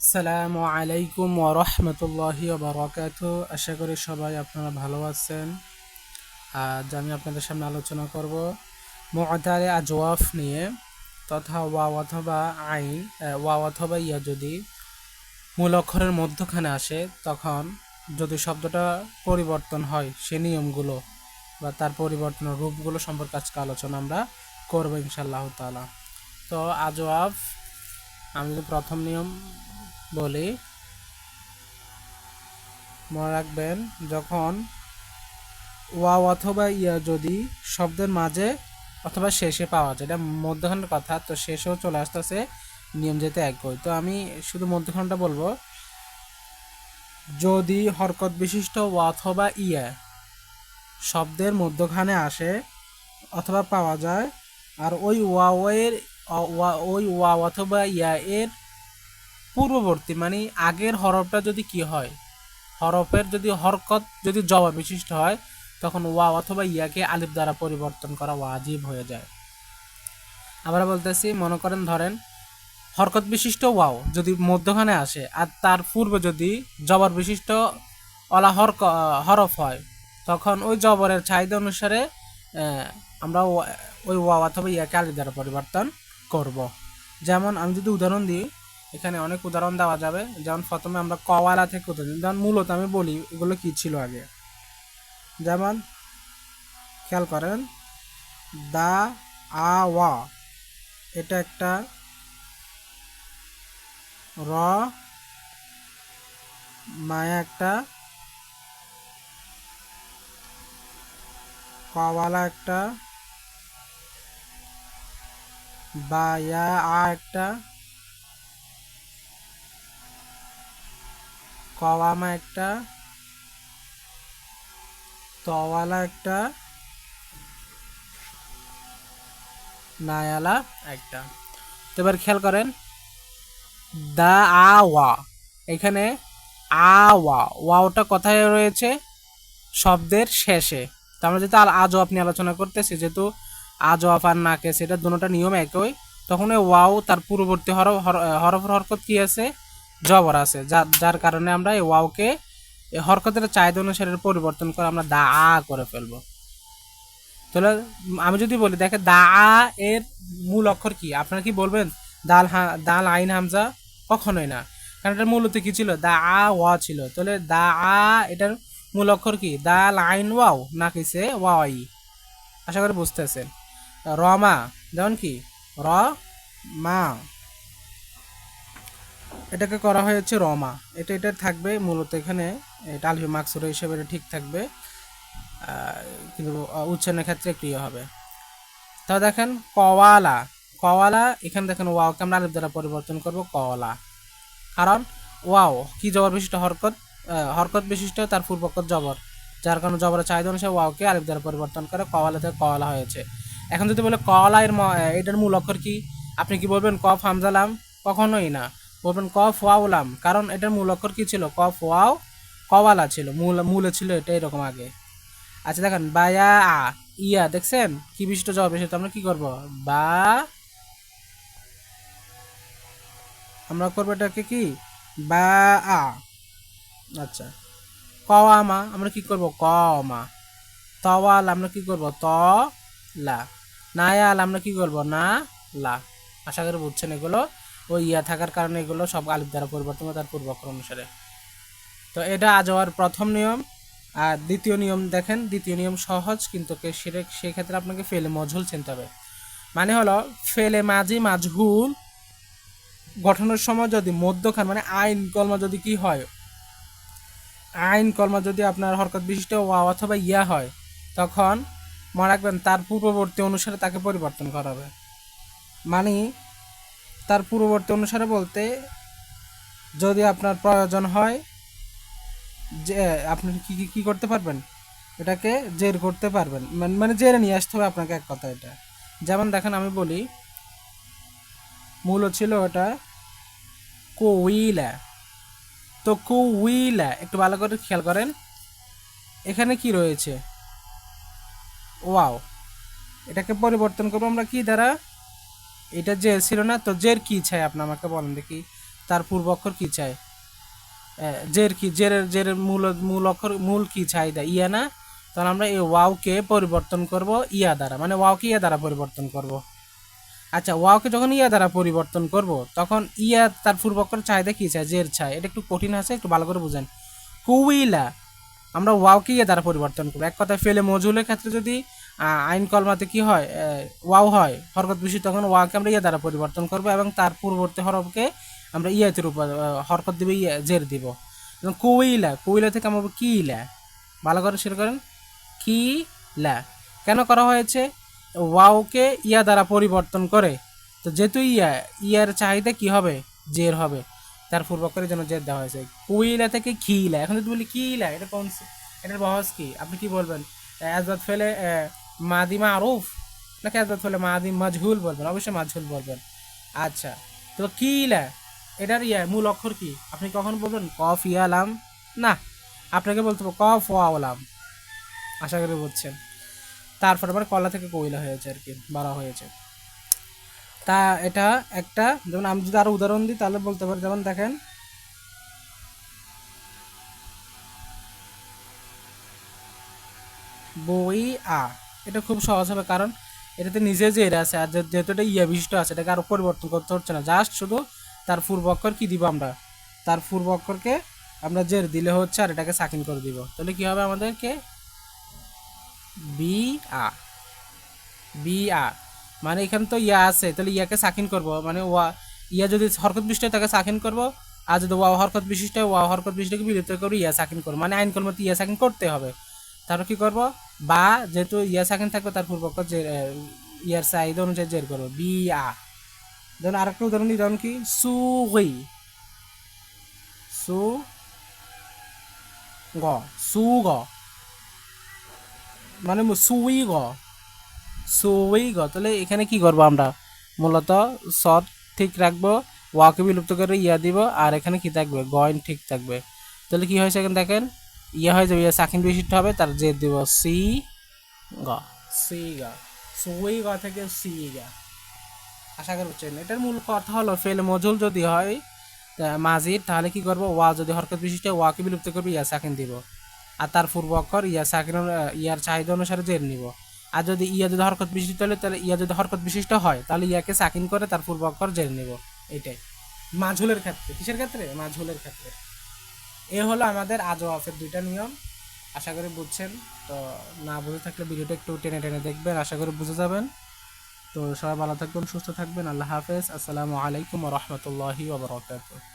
আসসালামু আলাইকুম ওয়া রাহমাতুল্লাহি ওয়া বারাকাতুহু। আশা করি সবাই আপনারা ভালো আছেন। আজ আমি আপনাদের সামনে আলোচনা করব মুআতারে আজওয়াফ নিয়ে, তথা ওয়াও অথবা আইন, ওয়াও অথবা ইয়া যদি মূল অক্ষরের মধ্যখানে আসে, তখন যদি শব্দটা পরিবর্তন হয় সে নিয়মগুলো বা তার পরিবর্তনের রূপগুলো সম্পর্কে আজকে আলোচনা আমরা করবো ইনশাআল্লাহ তাআলা। তো আজওয়াফ, আমি যদি প্রথম নিয়ম বলি, মনে রাখবেন যখন ওয়াও অথবা ইয়া যদি শব্দের মাঝে অথবা শেষে পাওয়া যায়, এটা মধ্যখানের কথা, তো শেষেও চলে আসতেছে, নিয়ম যেতে একই। তো আমি শুধু মধ্যখানটা বলবো। যদি হরকত বিশিষ্ট ওয়া অথবা ইয়া শব্দের মধ্যখানে আসে অথবা পাওয়া যায়, আর ওই ওই ওয়া অথবা ইয়া এর পূর্ববর্তী মানে আগের হরফটা যদি কি হয়, হরফের যদি হরকত যদি জবর বিশিষ্ট হয়, তখন ওয়া অথবা ইয়াকে আলিফ দ্বারা পরিবর্তন করা ওয়াজিব হয়ে যায়। আমরা বলতেছি, মনে করেন ধরেন হরকত বিশিষ্ট ওয়াও যদি মধ্যখানে আসে আর তার পূর্বে যদি জবর বিশিষ্ট অলা হরফ হয়, তখন ওই জবরের চাহিদা অনুসারে আমরা ওই ওয়া অথবা ইয়াকে আলিফ দ্বারা পরিবর্তন করব। যেমন আমি যদি উদাহরণ দিই, এখানে অনেক উদাহরণ দেওয়া যাবে। যেমন প্রথমে আমরা কওয়ালা থেকে উদাহরণ দিই। যেমন মূলত আমি বলি এগুলো কি ছিল আগে। যেমন খেয়াল করেন, দা আ ওয়া, এটা একটা র, মায়া একটা, কওয়ালা একটা, বা ইয়া আ একটা, কওয়ামা একটা, তওয়ালা একটা, নায়ালা একটা। তো এবার খেয়াল করেন, দা আ ওয়া, এখানে আ ওয়া, ওয়াওটা কোথায় রয়েছে? শব্দের শেষে। তো আমরা যেহেতু আজও আপনি আলোচনা করতেছি, যেহেতু আজও আর নাকেস এটা দুটোটা নিয়ম একই, তখন ওই ওয়াও তার পূর্ববর্তী হরফের হরকত কি আছে? জবর আছে, যার কারণে আমরা এই ওয়াওকে হরকতের চাহিদা অনুসারে পরিবর্তন করে আমরা দা আ করে ফেলবো। তাহলে আমি যদি বলি, দেখে দা আ এর মূল অক্ষর কি, আপনারা কি বলবেন? দাল আইন হামজা? কখনোই না, কারণ এটা মূলত কি ছিল? দা আ ওয়া ছিল। তাহলে দা আ এটার মূল অক্ষর কি? দাল আইন ওয়াও, না কিসে ওয়াই। আশা করি বুঝতেছেন। রমা, যেমন কি র মা, এটাকে করা হয়েছে রমা। এটা থাকবে মূলত এখানে, এটা আলিফে মাকসুরা হিসেবে এটা ঠিক থাকবে, কিন্তু উচ্চারণের ক্ষেত্রে ক্রিয়া হবে। তাও দেখেন কওয়ালা, কওয়ালা, এখানে দেখেন ওয়াওকে আমরা আলিফ দ্বারা পরিবর্তন করব কওয়ালা, কারণ ওয়াও কি জবর বিশিষ্ট হরকত, হরকত বিশিষ্ট, তার পূর্বকত জবর, যার কারণে জবরের চাহিদা অনুসারে ওয়াওকে আলিফ দ্বারা পরিবর্তন করে কওয়ালা থেকে কওয়ালা হয়েছে। এখন যদি বলে কওয়ালা এটার মূল অক্ষর কি, আপনি কি বলবেন? কফ হামজালাম? কখনোই না, বলবেন কফ ওয়াউলাম, কারণ এটার মূল অক্ষর কি ছিল? কফ ওয়াও কওয়ালা ছিল, মূলে ছিল এটা এরকম আগে। আচ্ছা দেখেন বায়া আ ইয়া, দেখছেন কি বিশিষ্ট জবাব এসে, আমরা কি করব? বা, আমরা করবো এটাকে কি? বা আ। আচ্ছা, কওয়ামা আমরা কি করব? কমা। তওয়াল আমরা কি করব? ত লা। নায়াল আমরা কি করব? না লা। আশা করি বুঝছেন এগুলো। ওই ইয়া থাকার কারণে এগুলো সব আলিফ দ্বারা পরিবর্তন হয় তার পূর্বাক্ষর অনুসারে। তো এটা আজ হওয়ার প্রথম নিয়ম। আর দ্বিতীয় নিয়ম দেখেন, দ্বিতীয় নিয়ম সহজ, কিন্তু সেক্ষেত্রে আপনাকে ফেলে মজহুল চিনতে হবে। মানে হলো ফেলে মাজি মাজহুল গঠনের সময় যদি মধ্যখান মানে আইন কলমা যদি কি হয়, আইন কলমা যদি আপনার হরকত বিশিষ্ট ওয়া অথবা ইয়া হয়, তখন মনে রাখবেন তার পূর্ববর্তী অনুসারে তাকে পরিবর্তন করা হবে। মানে তার পূর্ববর্তী অনুসারে বলতে, যদি আপনার প্রয়োজন হয় যে আপনি কি করতে পারবেন, এটাকে জের করতে পারবেন, মানে জেরে নিয়ে আসতে হবে আপনাকে, এক কথা এটা। যেমন দেখেন আমি বলি, মূল ছিল ওটা কোইলা, তো কুইলা একটু ভালো করে খেয়াল করেন, এখানে কি রয়েছে? ওয়াও, এটাকে পরিবর্তন করবো আমরা কি দ্বারা? এটা জের ছিল না, তো জের কি চাই আপনি আমাকে বলেন দেখি। তার পূর্ব অক্ষর কি চাই? জের কি, জেরের মূল অক্ষর মূল কি চাহিদা? ইয়া না? তাহলে আমরা এই ওয়াওকে পরিবর্তন করব ইয়া দ্বারা, মানে ওয়াওকে ইয়া দ্বারা পরিবর্তন করব। আচ্ছা, ওয়াওকে যখন ইয়া দ্বারা পরিবর্তন করব তখন ইয়া তার পূর্ব অক্ষর চাহিদা কি চাই? জের চাই। এটা একটু কঠিন আছে, একটু ভালো করে বুঝেন। কুইলা, আমরা ওয়াওকে ইয়া দ্বারা পরিবর্তন করব। এক কথায় ফেলে মজহুলের ক্ষেত্রে যদি আইন কলমাতে কি হয়, ওয়াও হয় হরকত বেশি, তখন ওয়াওকে আমরা ইয়া দ্বারা পরিবর্তন করব এবং তার পূর্ববর্তী হরফকে আমরা ইয়াতের উপর হরকত দিব, ইয়া জের দিব। কুইলা, কুইলা থেকে আমরা কিলা, ভালো করে শুরু করেন। কিলা কেন করা হয়েছে? ওয়াওকে ইয়া দ্বারা পরিবর্তন করে, তো যেহেতু ইয়ার চাহিদা কি হবে? জের হবে, তার পূর্বক্ষরের জন্য জের দেওয়া হয়েছে। কুইলা থেকে খিলা। এখন যদি বলি কিলা, এটা কোন, এটার বহস কি? আপনি কি বলবেন? আজবাদ ফেলে মাদি মারুফ নাকি আজবাদ ফেলে মাদি মাজহুল বলবেন? অবশ্যই মাজহুল বলবেন। আচ্ছা, তো কিলা এটার মূল অক্ষর কি? আপনি কখন বলবেন কফ ইয়া লাম? না, আপনাকে বলতে হবে কফ ওয়াও লাম। আশা করি বুঝছেন। তারপর আবার কলা থেকে কইলা হয়েছে আর কি, বলা হয়েছে। তা এটা একটা, যেমন আমি যদি আরো উদাহরণ দিই তাহলে বলতে পারি, যেমন দেখেন বই আ, এটা খুব সহজ হবে কারণ এটাতে নিজে যে এরা আছে, আর যেহেতু এটা ইয়া বিশিষ্ট আছে, এটাকে আরো পরিবর্তন করতে হচ্ছে না। জাস্ট শুধু তার পূর্ব অক্ষর কি দিব আমরা? তার পূর্ব অক্ষরকে আমরা জের দিলে হচ্ছে, আর এটাকে সাকিন করে দিব। তাহলে কি হবে আমাদেরকে? বি আ, বি আ, মানে এখানে তো ইয়া আছে, তাহলে ইয়াকে সাকিন করব, মানে ওয়া, ইয়া যদি হরকত বিশিষ্ট তাকে সাকিন করব, আর যদি ওয়া হরকত বিশিষ্ট, ওয়া হরকত বিশিষ্টকে বিলুপ্ত করে ইয়া সাকিন করব, মানে আইন কলমতে ইয়া সাকিন করতে হবে। তারপর কি করব? বা যেহেতু ইয়া সাকিন থাকবে তার পূর্বক যে ইয়ার চাহিদা অনুযায়ী জের করবো, বি আ। ধরুন আরেকটা উদাহরণ দিই, ধরুন কি সুই, সু গ, সু গ, মানে সুই গ, সুই গ। তাহলে এখানে কি করবো আমরা? মূলত সৎ ঠিক রাখবো, ওয়াকে বিলুপ্ত করে ইয়া দিব, আর এখানে কি থাকবে? গয়েন ঠিক থাকবে। তাহলে কি হয়েছে এখানে দেখেন, ইয়া হয়ে যাবে, ইয়া সাকিন বিশিষ্ট হবে, তার জে দিব সি গ, সি গ, সুই গ থেকে সি গ। আশা করি বুঝছেন। এটার মূল কথা হলো ফেল মজুল যদি হয় মাজির, তাহলে কি করবো? ওয়া যদি হরকত বিশিষ্ট, ওয়াকে বিলুপ্ত করবে, ইয়া সাকিন দিব, আর তার পূর্ব অক্ষর ইয়া সাকিন ইয়ার চাহিদা অনুসারে জের নিব। আর যদি ইয়া যদি হরকত বিশিষ্ট হলে, তাহলে ইয়া যদি হরকত বিশিষ্ট হয় তাহলে ইয়াকে সাকিন করে তার পূর্ব অক্ষর জের নিব। এটাই মাঝুলের ক্ষেত্রে। কিসের ক্ষেত্রে? মাঝুলের ক্ষেত্রে। এ হলো আমাদের আজওয়াফের দুইটা নিয়ম। আশা করি বুঝছেন। তো না বুঝে থাকলে ভিডিওটা একটু টেনে টেনে দেখবেন, আশা করি বুঝে যাবেন। তো সবাই ভালো থাকবেন, সুস্থ থাকবেন। আল্লাহ হাফেজ। আসসালামু আলাইকুম ওয়া রাহমাতুল্লাহি ওয়া বারাকাতুহু।